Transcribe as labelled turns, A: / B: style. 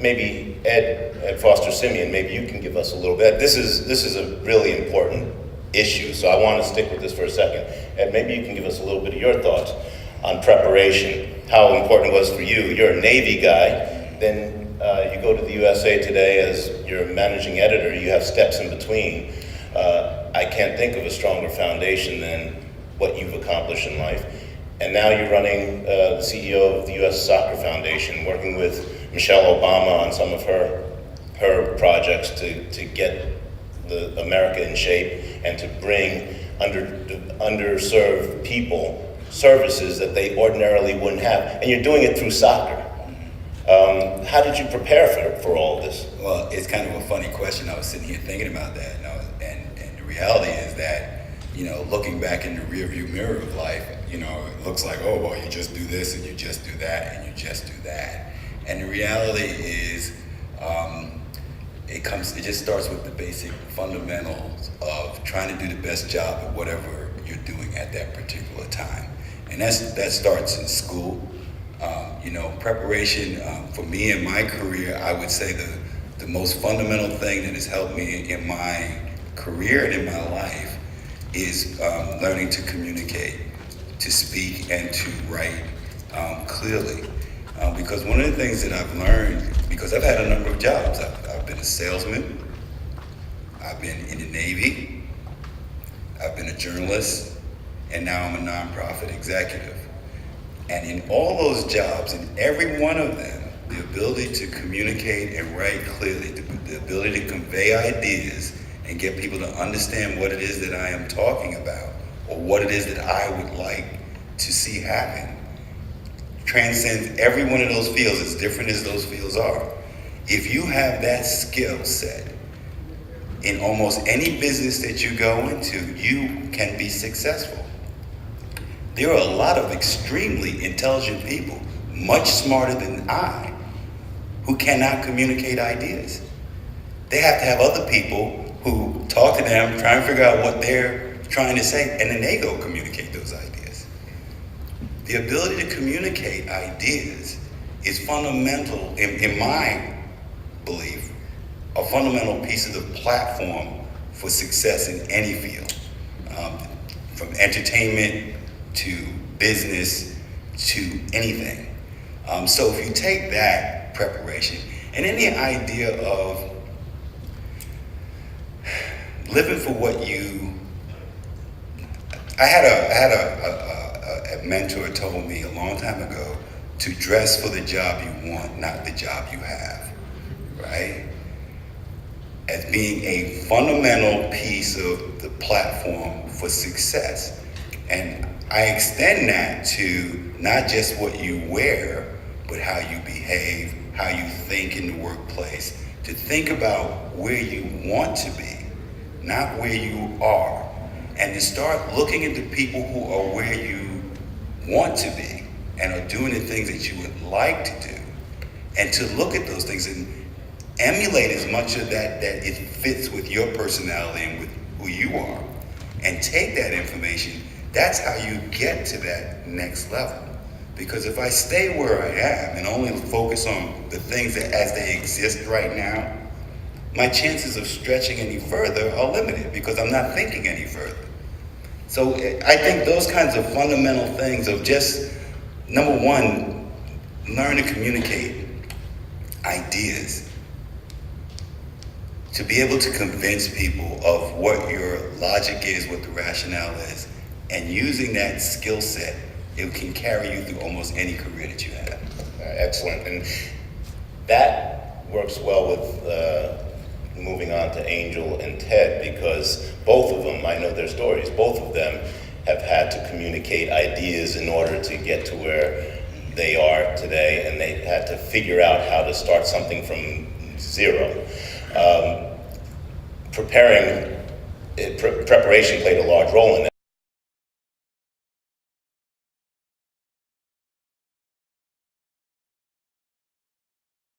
A: Maybe Ed Foster-Simeon, maybe you can give us a little bit. This is a really important issue, so I want to stick with this for a second. Ed, maybe you can give us a little bit of your thoughts on preparation, how important it was for you. You're a Navy guy, then you go to the USA Today as your managing editor, you have steps in between. I can't think of a stronger foundation than what you've accomplished in life. And now you're running the CEO of the U.S. Soccer Foundation, working with Michelle Obama on some of her projects to get America in shape and to bring underserved people services that they ordinarily wouldn't have. And you're doing it through soccer. How did you prepare for all this?
B: Well, it's kind of a funny question. I was sitting here thinking about that, and the reality is that, looking back in the rearview mirror of life, it looks like, oh, well, you just do this and you just do that and you just do that. And the reality is, it just starts with the basic fundamentals of trying to do the best job at whatever you're doing at that particular time. And that starts in school. Preparation for me in my career, I would say the most fundamental thing that has helped me in my career and in my life is learning to communicate, to speak, and to write clearly. Because one of the things that I've learned, because I've had a number of jobs, I've been a salesman, I've been in the Navy, I've been a journalist, and now I'm a nonprofit executive. And in all those jobs, in every one of them, the ability to communicate and write clearly, the ability to convey ideas and get people to understand what it is that I am talking about, or what it is that I would like to see happen, transcends every one of those fields, as different as those fields are. If you have that skill set, in almost any business that you go into, you can be successful. There are a lot of extremely intelligent people, much smarter than I, who cannot communicate ideas. They have to have other people who talk to them, try and figure out what they're trying to say, and then they go communicate those ideas. The ability to communicate ideas is fundamental, in my belief, a fundamental piece of the platform for success in any field, from entertainment to business to anything. So if you take that preparation and then the idea of living for what you, I had a mentor told me a long time ago to dress for the job you want, not the job you have, right? As being a fundamental piece of the platform for success. And I extend that to not just what you wear, but how you behave, how you think in the workplace, to think about where you want to be, not where you are, and to start looking at the people who are where you want to be and are doing the things that you would like to do, and to look at those things and emulate as much of that it fits with your personality and with who you are, and take that information. That's how you get to that next level. Because if I stay where I am and only focus on the things that as they exist right now, my chances of stretching any further are limited because I'm not thinking any further. So I think those kinds of fundamental things of just, number one, learn to communicate ideas, to be able to convince people of what your logic is, what the rationale is, and using that skill set, it can carry you through almost any career that you have.
A: Excellent. And that works well with moving on to Angel and Ted, because both of them, I know their stories, both of them have had to communicate ideas in order to get to where they are today, and they had to figure out how to start something from zero. Preparation played a large role in that.